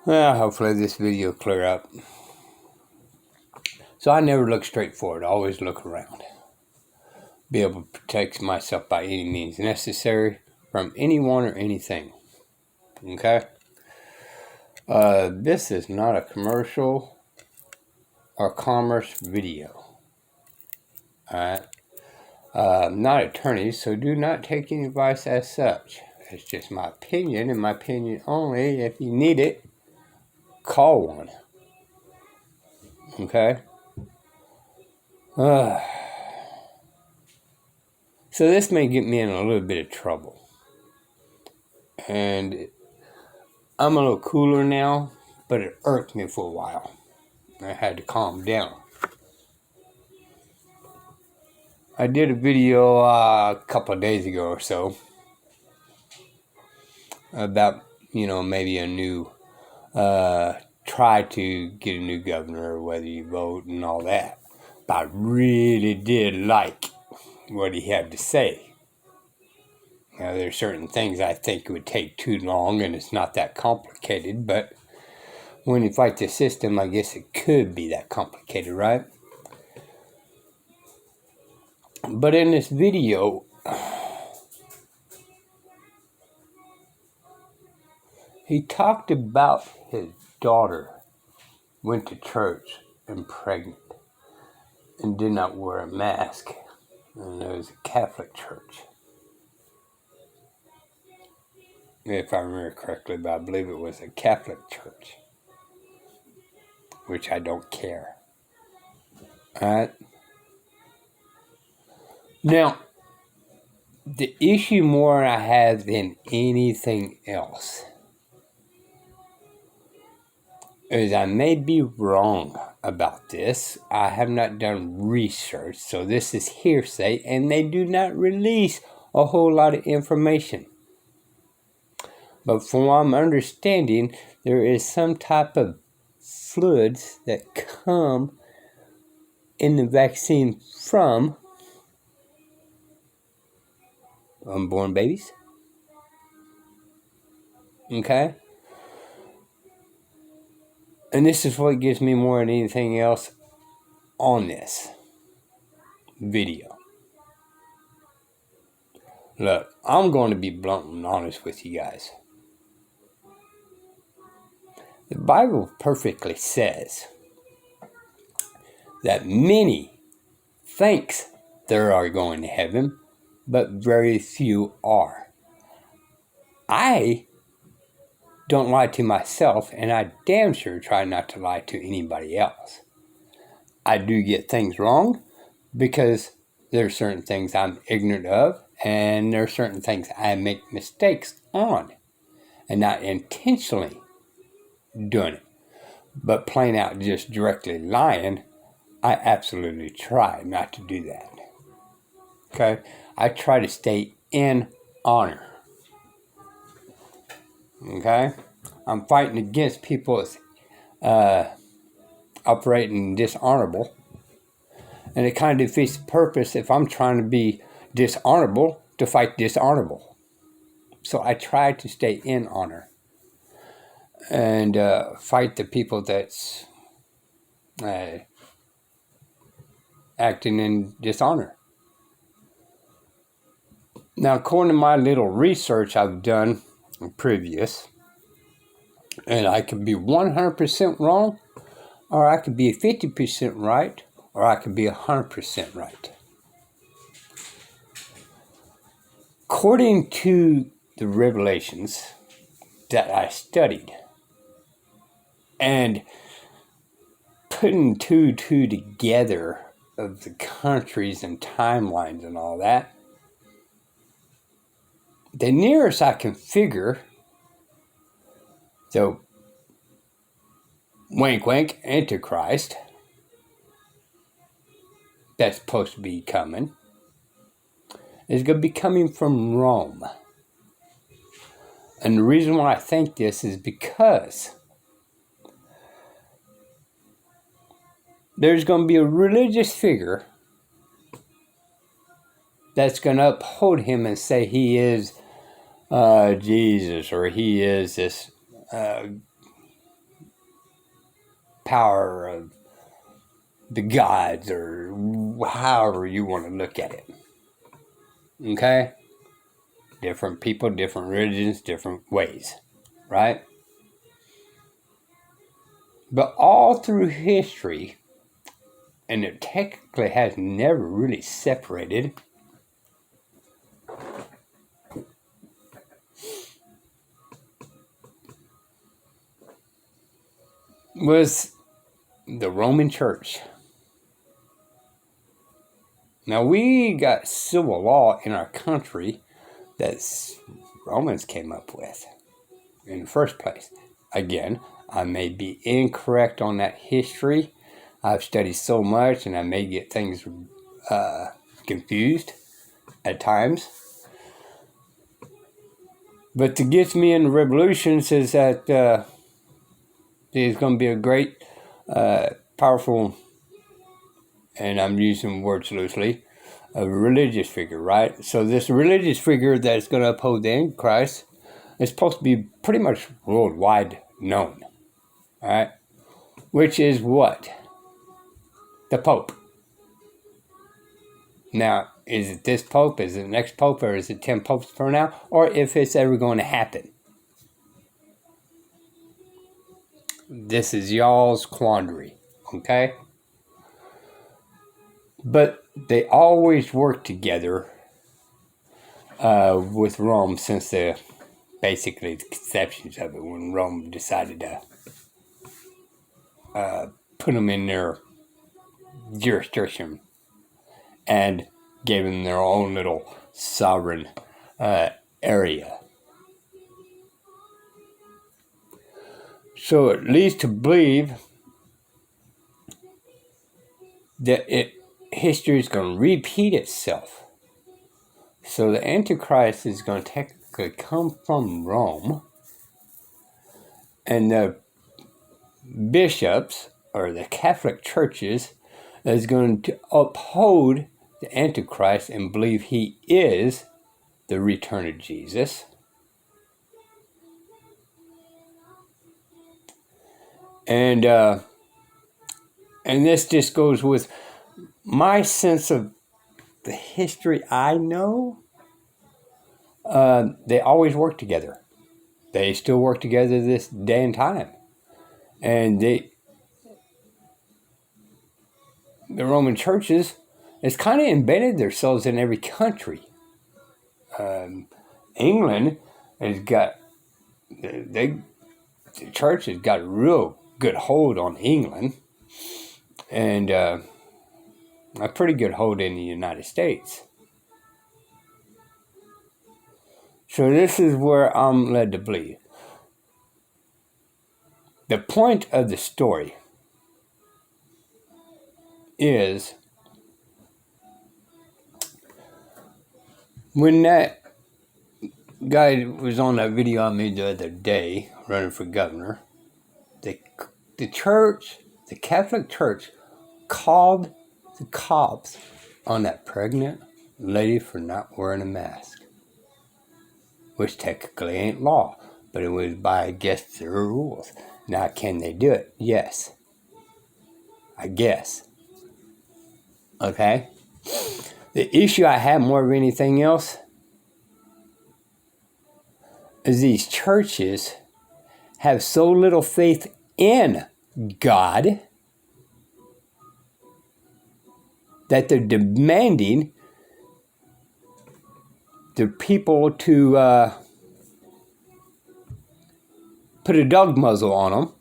Well, hopefully this video will clear up. So I never look straight forward. I always look around. Be able to protect myself by any means necessary from anyone or anything. Okay? This is not a commercial or commerce video. Alright? I'm not an attorney, so do not take any advice as such. It's just my opinion, and my opinion only. If you need it, call one. Okay? So this may get me in a little bit of trouble. And I'm a little cooler now, but it irked me for a while. I had to calm down. I did a video a couple of days ago or so about, maybe a new, try to get a new governor, whether you vote and all that. But I really did like what he had to say. There's certain things I think would take too long, and it's not that complicated, but when you fight the system, I guess it could be that complicated, right? But in this video, he talked about his daughter went to church and pregnant and did not wear a mask. And it was a Catholic church, if I remember correctly, but I believe it was a Catholic church, which I don't care. Alright? Now, the issue more I have than anything else is I may be wrong about this. I have not done research, so this is hearsay, and they do not release a whole lot of information. But from what I'm understanding, there is some type of fluids that come in the vaccine from unborn babies. Okay? And this is what gives me more than anything else on this video. Look, I'm going to be blunt and honest with you guys. The Bible perfectly says that many thinks they are going to heaven, but very few are. I don't lie to myself, and I damn sure try not to lie to anybody else. I do get things wrong because there are certain things I'm ignorant of, and there are certain things I make mistakes on, and not intentionally doing it. But plain out just directly lying, I absolutely try not to do that. Okay? I try to stay in honor. Okay? I'm fighting against people operating dishonorable. And it kind of defeats the purpose if I'm trying to be dishonorable to fight dishonorable. So I try to stay in honor. And fight the people that's acting in dishonor. Now, according to my little research I've done previous, and I could be 100% wrong, or I could be 50% right, or I could be 100% right. According to the revelations that I studied, and putting two together of the countries and timelines and all that, the nearest I can figure, so wink wink, Antichrist, that's supposed to be coming, is going to be coming from Rome. And the reason why I think this is because there's going to be a religious figure that's going to uphold him and say he is Jesus, or he is this power of the gods, or however you want to look at it. Okay? Different people, different religions, different ways. Right? But all through history, and it technically has never really separated, was the Roman Church. Now, we got civil law in our country that Romans came up with in the first place. Again, I may be incorrect on that history. I've studied so much, and I may get things confused at times. But to get me in the revolutions is that there's going to be a great, powerful, and I'm using words loosely, a religious figure, right? So this religious figure that's going to oppose the Antichrist is supposed to be pretty much worldwide known, all right? Which is what? The Pope. Now, is it this Pope? Is it the next Pope? Or is it 10 Popes from now? Or if it's ever going to happen? This is y'all's quandary, okay? But they always work together with Rome since basically the conceptions of it, when Rome decided to put them in their jurisdiction and gave them their own little sovereign area. So it leads to believe that history is going to repeat itself. So the Antichrist is going to technically come from Rome, and the bishops, or the Catholic churches, is going to uphold the Antichrist and believe he is the return of Jesus. And this just goes with my sense of the history I know. They always work together. They still work together this day and time. And the Roman churches has kind of embedded themselves in every country. England has got, the church has got a real good hold on England, and a pretty good hold in the United States. So this is where I'm led to believe. The point of the story is when that guy was on that video I made the other day running for governor, the church, the Catholic Church, called the cops on that pregnant lady for not wearing a mask, which technically ain't law, but it was by, I guess, their rules. Now, can they do it? Yes. I guess. Okay? The issue I have more of anything else is these churches have so little faith in God that they're demanding the people to put a dog muzzle on them,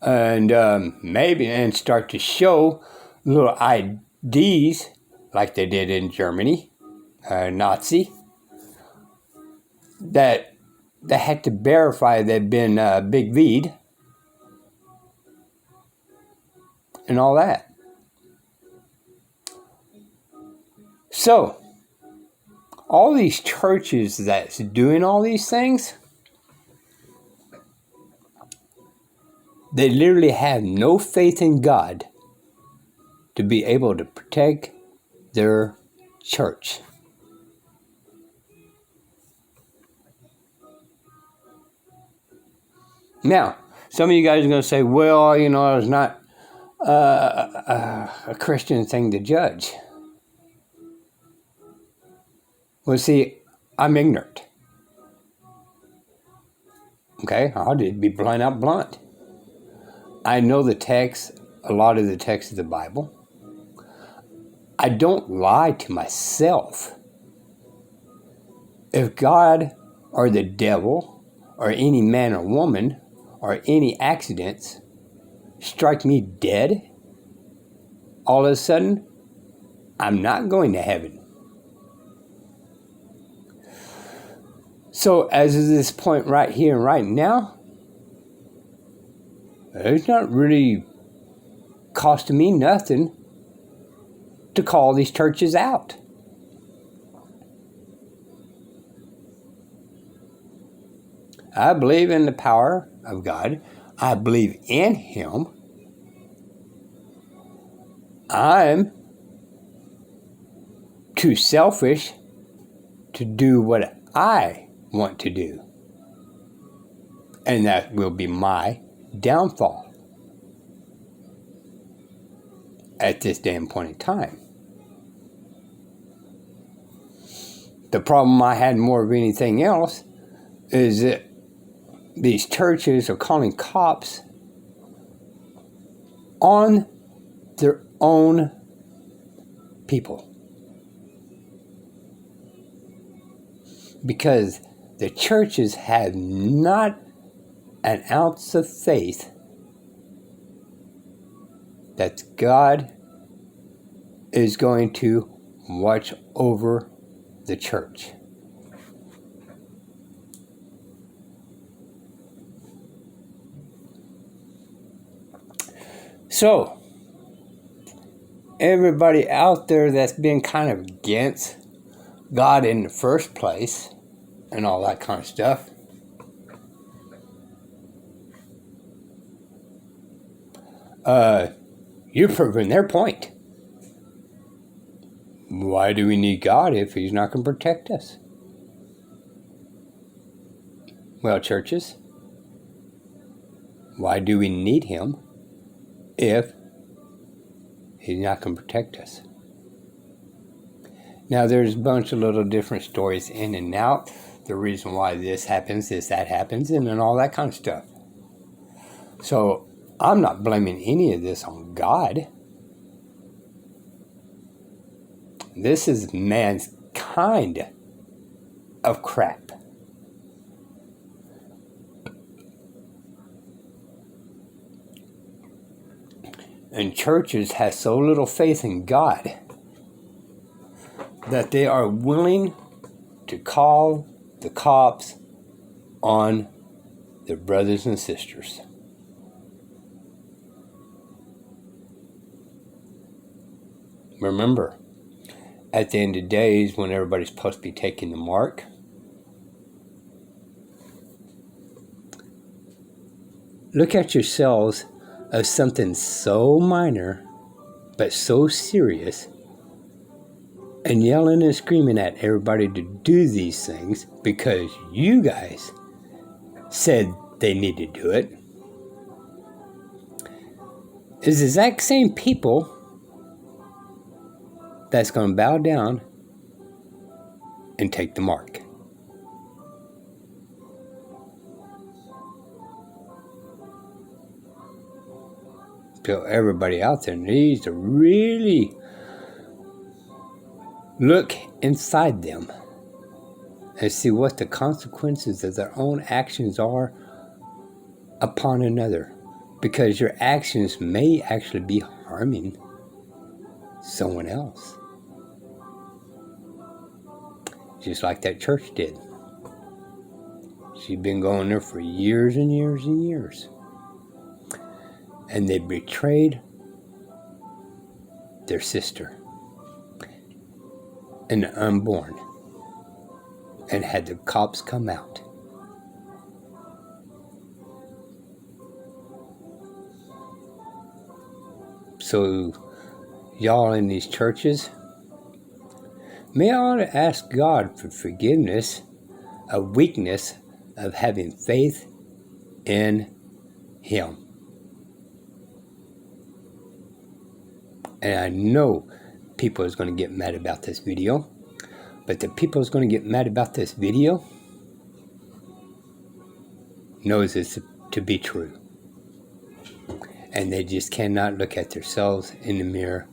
and start to show little IDs like they did in Germany, Nazi, that they had to verify they'd been Big V'd and all that. So, all these churches that's doing all these things, they literally have no faith in God to be able to protect their church. Now, Some of you guys are going to say, well, it's not a Christian thing to judge. Well, see, I'm ignorant. Okay, I'll just be blunt. I know the text, a lot of the text of the Bible. I don't lie to myself. If God or the devil or any man or woman or any accidents strike me dead, all of a sudden, I'm not going to heaven. So as of this point right here and right now, it's not really costing me nothing to call these churches out. I believe in the power of God. I believe in Him. I'm too selfish to do what I want to do. And that will be my downfall at this damn point in time. The problem I had more of anything else is that these churches are calling cops on their own people. Because the churches have not an ounce of faith that God is going to watch over the church. So, everybody out there that's been kind of against God in the first place and all that kind of stuff, you're proving their point. Why do we need God if He's not going to protect us? Well, churches, why do we need Him if He's not going to protect us? Now, there's a bunch of little different stories in and out. The reason why this happens, that happens, and then all that kind of stuff. So, I'm not blaming any of this on God. This is man's kind of crap. And churches have so little faith in God that they are willing to call the cops on their brothers and sisters. Remember, at the end of days, when everybody's supposed to be taking the mark, look at yourselves as something so minor, but so serious, and yelling and screaming at everybody to do these things because you guys said they need to do it, is the exact same people that's going to bow down and take the mark. So everybody out there needs to really look inside them and see what the consequences of their own actions are upon another. Because your actions may actually be harming someone else. Just like that church did. She'd been going there for years and years and years. And they betrayed their sister and the unborn and had the cops come out. So y'all in these churches, may I ought to ask God for forgiveness of weakness of having faith in him. And I know people is going to get mad about this video, but the people is going to get mad about this video knows this to be true. And they just cannot look at themselves in the mirror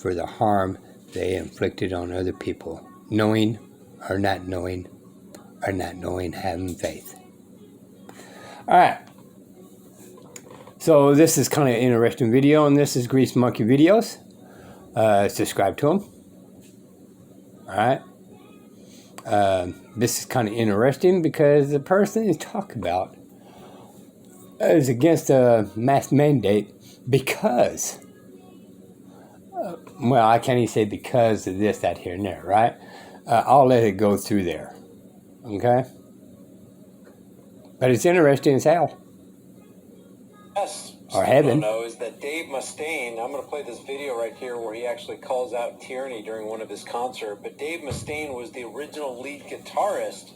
for the harm they inflicted on other people, knowing or not knowing, having faith. All right. So this is kind of an interesting video, and this is Grease Monkey Videos. Subscribe to them. All right. This is kind of interesting because the person he's talking about is against a mask mandate because, well, I can't even say because of this, that, here, and there, right? I'll let it go through there. Okay? But it's interesting as hell. Yes. Or heaven. Know is that Dave Mustaine, I'm going to play this video right here where he actually calls out tyranny during one of his concerts. But Dave Mustaine was the original lead guitarist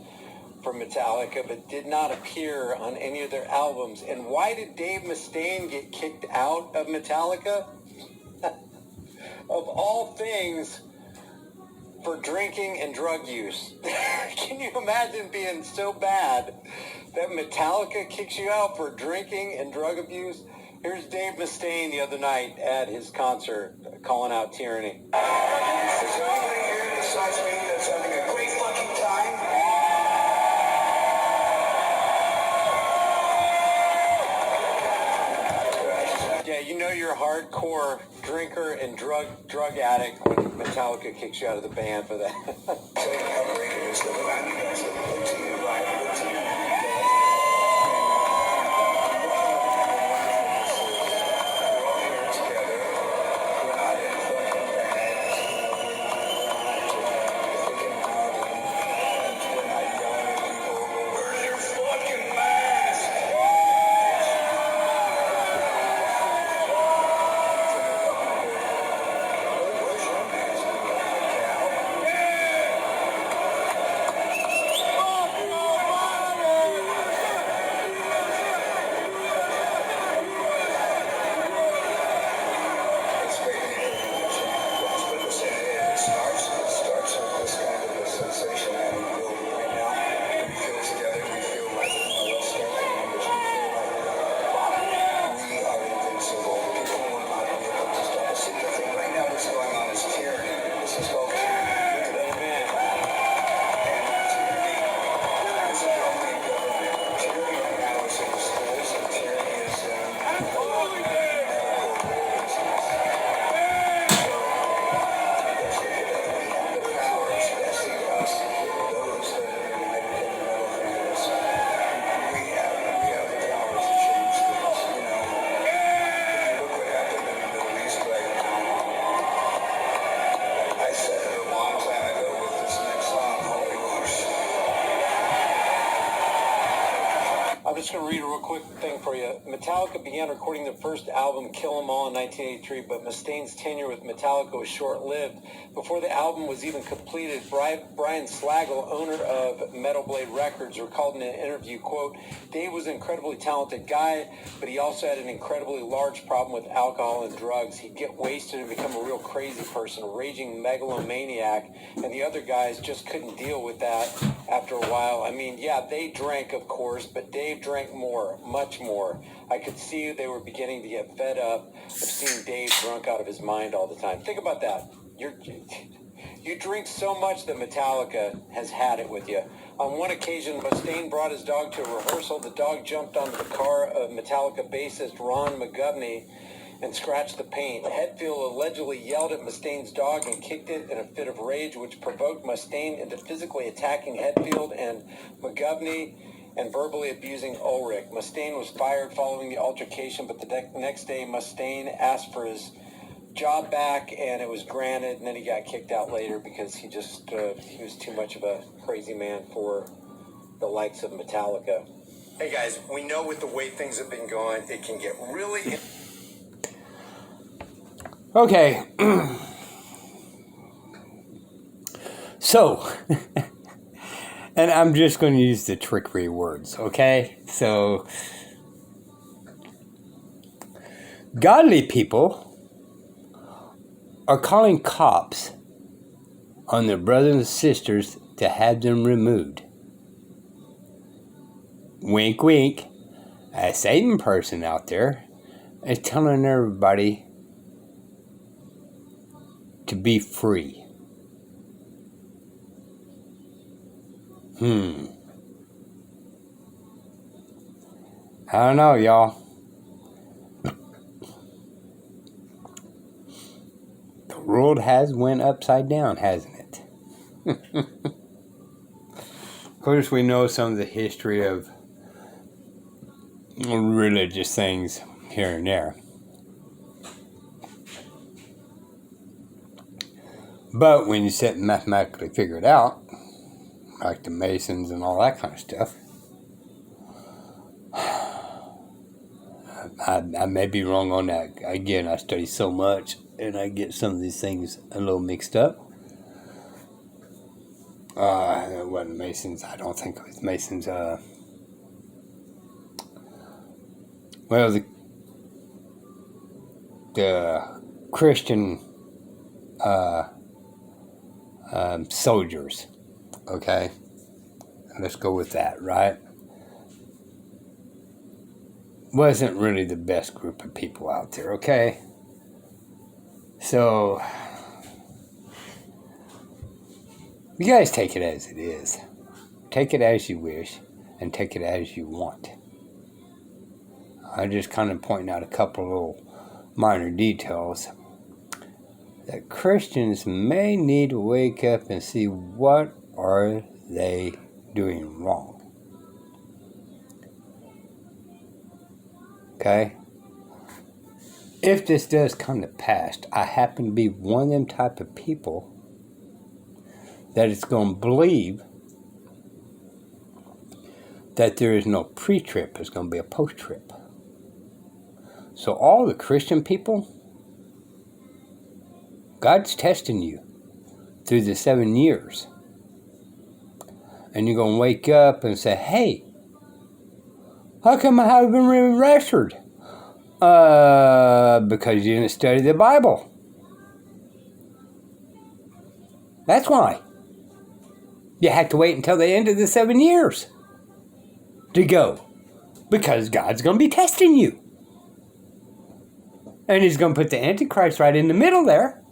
for Metallica, but did not appear on any of their albums. And why did Dave Mustaine get kicked out of Metallica? Of all things, for drinking and drug use. Can you imagine being so bad that Metallica kicks you out for drinking and drug abuse? Here's Dave Mustaine the other night at his concert calling out tyranny. Is there anybody here besides me that's having a great fucking time? Yeah, you know you're a hardcore drinker and drug addict when Metallica kicks you out of the band for that. How great it is that I'm you guys that look to you, right? Look to you. I'm just going to read a real quick thing for you. Metallica began recording their first album, Kill 'Em All, in 1983, but Mustaine's tenure with Metallica was short-lived. Before the album was even completed, Brian Slagle, owner of Metal Blade Records, recalled in an interview, quote, Dave was an incredibly talented guy, but he also had an incredibly large problem with alcohol and drugs. He'd get wasted and become a real crazy person, a raging megalomaniac, and the other guys just couldn't deal with that after a while. I mean, yeah, they drank, of course, but Dave drank more, much more. I could see they were beginning to get fed up of seeing Dave drunk out of his mind all the time. Think about that. You drink so much that Metallica has had it with you. On one occasion, Mustaine brought his dog to a rehearsal. The dog jumped onto the car of Metallica bassist Ron McGovney and scratched the paint. Hetfield allegedly yelled at Mustaine's dog and kicked it in a fit of rage, which provoked Mustaine into physically attacking Hetfield and McGovney and verbally abusing Ulrich. Mustaine was fired following the altercation, but the next day Mustaine asked for his job back, and it was granted, and then he got kicked out later because he was too much of a crazy man for the likes of Metallica. Hey guys, we know with the way things have been going, it can get really... Okay. So, and I'm just going to use the trickery words, okay? So, Godly people are calling cops on their brothers and sisters to have them removed. Wink, wink. A Satan person out there is telling everybody to be free. I don't know, y'all. The world has went upside down, hasn't it? Of course, we know some of the history of religious things here and there. But when you sit and mathematically figure it out, like the Masons and all that kind of stuff, I may be wrong on that. Again, I study so much and I get some of these things a little mixed up. It wasn't Masons. I don't think it was Masons. Well, the Christian soldiers. Okay, let's go with that, right? Wasn't really the best group of people out there, okay? So, you guys take it as it is. Take it as you wish, and take it as you want. I'm just kind of pointing out a couple little minor details that Christians may need to wake up and see what are they doing wrong. Okay? If this does come to pass, I happen to be one of them type of people that is going to believe that there is no pre-trip, there's going to be a post-trip. So all the Christian people, God's testing you through the 7 years. And you're going to wake up and say, hey, how come I haven't been raptured? Because you didn't study the Bible. That's why. You had to wait until the end of the 7 years to go. Because God's going to be testing you. And he's going to put the Antichrist right in the middle there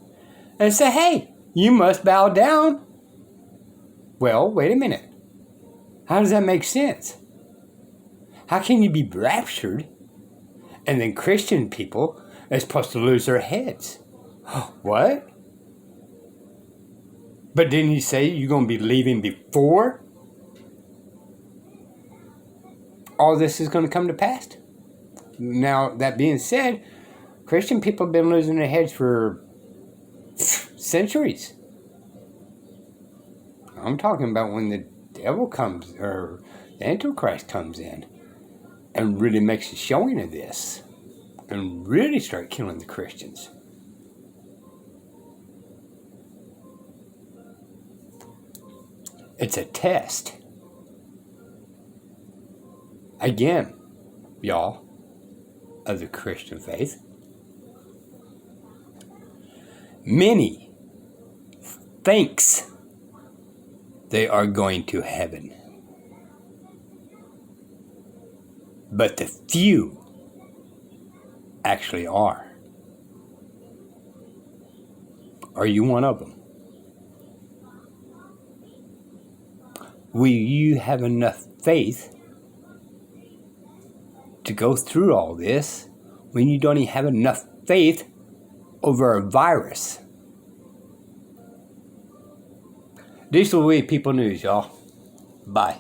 and say, hey, you must bow down. Well, wait a minute. How does that make sense? How can you be raptured and then Christian people are supposed to lose their heads? What? But didn't you say you're going to be leaving before all this is going to come to pass? Now, that being said, Christian people have been losing their heads for centuries. I'm talking about when the devil comes, or the Antichrist comes in and really makes a showing of this and really start killing the Christians. It's a test. Again, y'all, of the Christian faith. Many thinks they are going to heaven. But the few actually are. Are you one of them? Will you have enough faith to go through all this when you don't even have enough faith over a virus? This will be People News, y'all. Bye.